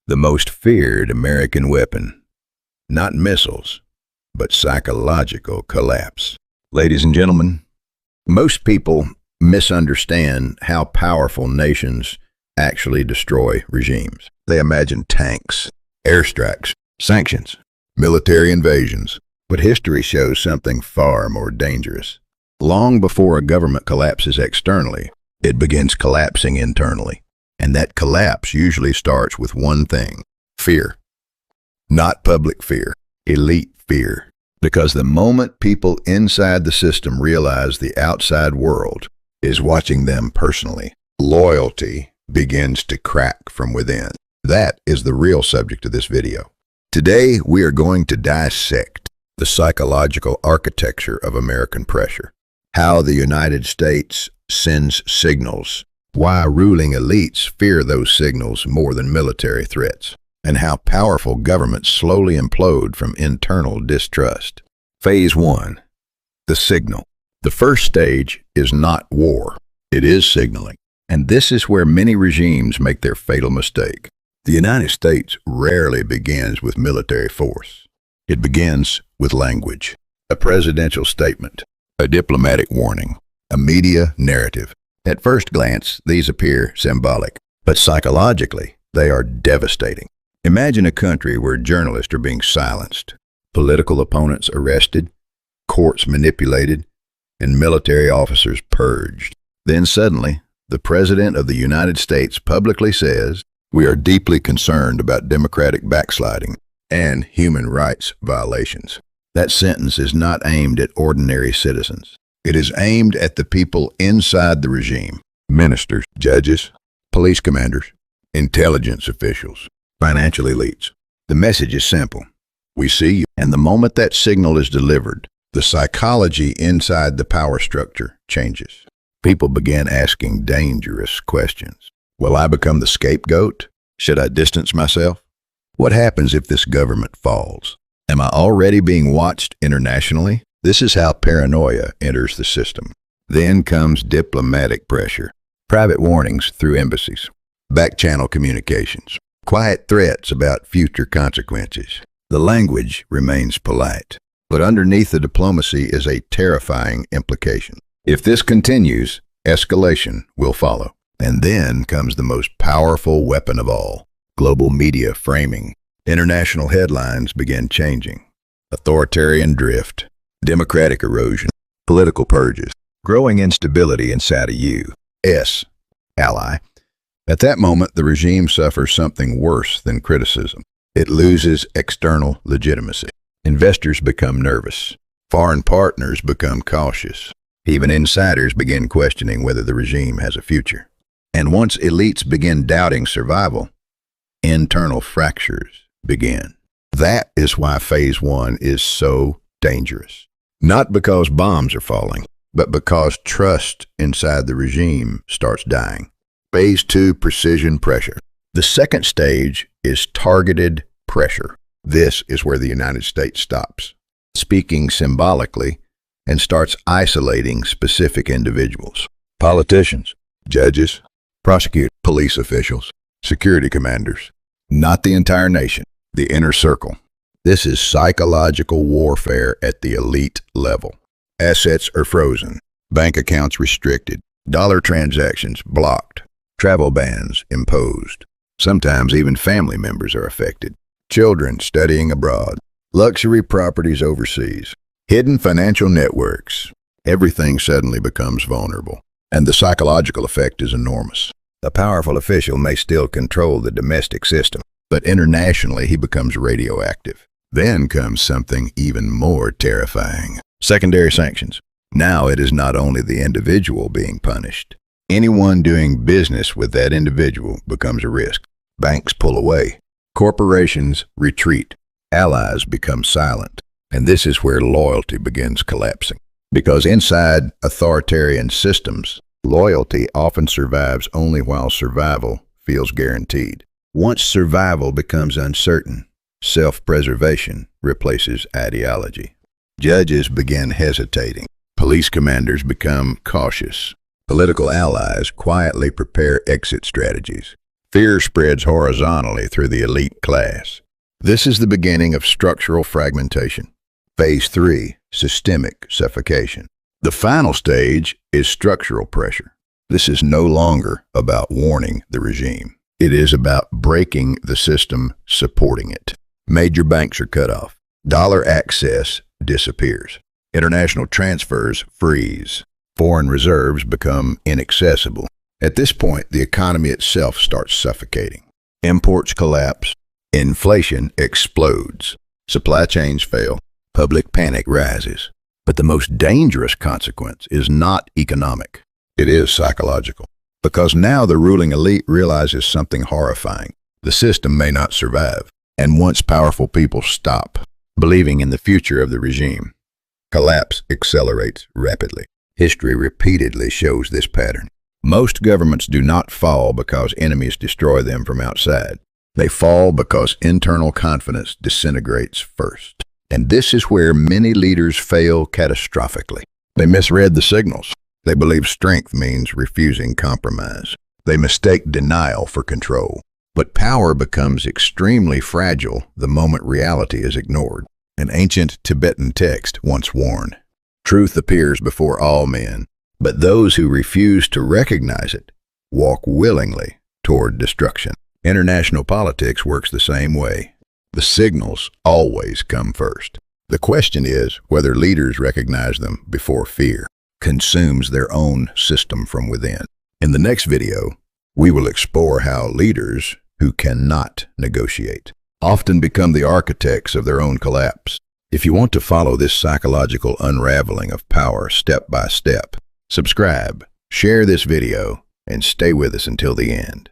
the most feared American weapon. Not missiles, but psychological collapse. Ladies and gentlemen, most people misunderstand how powerful nations actually destroy regimes. They imagine tanks, airstrikes, sanctions, military invasions. But history shows something far more dangerous. Long before a government collapses externally, it begins collapsing internally. And that collapse usually starts with one thing: fear. Not public fear, elite fear. Because the moment people inside the system realize the outside world is watching them personally, loyalty begins to crack from within. That is the real subject of this video. Today, we are going to dissect the psychological architecture of American pressure, how the United States sends signals, why ruling elites fear those signals more than military threats, and how powerful governments slowly implode from internal distrust. Phase 1. The signal. The first stage is not war, it is signaling. And this is where many regimes make their fatal mistake. The United States rarely begins with military force. It begins with language, a presidential statement, a diplomatic warning, a media narrative. At first glance, these appear symbolic, but psychologically, they are devastating. Imagine a country where journalists are being silenced, political opponents arrested, courts manipulated, and military officers purged. Then suddenly, the President of the United States publicly says, "We are deeply concerned about democratic backsliding and human rights violations." That sentence is not aimed at ordinary citizens. It is aimed at the people inside the regime: ministers, judges, police commanders, intelligence officials, financial elites. The message is simple: we see you. And the moment that signal is delivered, the psychology inside the power structure changes. People begin asking dangerous questions. Will I become the scapegoat? Should I distance myself? What happens if this government falls? Am I already being watched internationally? This is how paranoia enters the system. Then comes diplomatic pressure, private warnings through embassies, back-channel communications, quiet threats about future consequences. The language remains polite, but underneath the diplomacy is a terrifying implication. If this continues, escalation will follow. And then comes the most powerful weapon of all: global media framing. International headlines begin changing. Authoritarian drift, democratic erosion, political purges, growing instability inside a U.S. ally. At that moment, the regime suffers something worse than criticism. It loses external legitimacy. Investors become nervous. Foreign partners become cautious. Even insiders begin questioning whether the regime has a future. And once elites begin doubting survival, internal fractures begin. That is why Phase 1 is so dangerous. Not because bombs are falling, but because trust inside the regime starts dying. Phase 2, precision pressure. The second stage is targeted pressure. This is where the United States stops, speaking symbolically, and starts isolating specific individuals: politicians, judges, prosecutors, police officials, security commanders. Not the entire nation, the inner circle. This is psychological warfare at the elite level. Assets are frozen, bank accounts restricted, dollar transactions blocked, travel bans imposed. Sometimes even family members are affected. Children studying abroad, luxury properties overseas, hidden financial networks. Everything suddenly becomes vulnerable, and the psychological effect is enormous. A powerful official may still control the domestic system, but internationally he becomes radioactive. Then comes something even more terrifying: secondary sanctions. Now it is not only the individual being punished. Anyone doing business with that individual becomes a risk. Banks pull away. Corporations retreat. Allies become silent. And this is where loyalty begins collapsing. Because inside authoritarian systems, loyalty often survives only while survival feels guaranteed. Once survival becomes uncertain, self-preservation replaces ideology. Judges begin hesitating. Police commanders become cautious. Political allies quietly prepare exit strategies. Fear spreads horizontally through the elite class. This is the beginning of structural fragmentation. Phase 3, systemic suffocation. The final stage is structural pressure. This is no longer about warning the regime. It is about breaking the system supporting it. Major banks are cut off. Dollar access disappears. International transfers freeze. Foreign reserves become inaccessible. At this point, the economy itself starts suffocating. Imports collapse. Inflation explodes. Supply chains fail. Public panic rises. But the most dangerous consequence is not economic. It is psychological. Because now the ruling elite realizes something horrifying. The system may not survive. And once powerful people stop believing in the future of the regime, collapse accelerates rapidly. History repeatedly shows this pattern. Most governments do not fall because enemies destroy them from outside. They fall because internal confidence disintegrates first. And this is where many leaders fail catastrophically. They misread the signals. They believe strength means refusing compromise. They mistake denial for control. But power becomes extremely fragile the moment reality is ignored. An ancient Tibetan text once warned, "Truth appears before all men, but those who refuse to recognize it walk willingly toward destruction." International politics works the same way. The signals always come first. The question is whether leaders recognize them before fear consumes their own system from within. In the next video, we will explore how leaders who cannot negotiate often become the architects of their own collapse. If you want to follow this psychological unraveling of power step by step, subscribe, share this video, and stay with us until the end.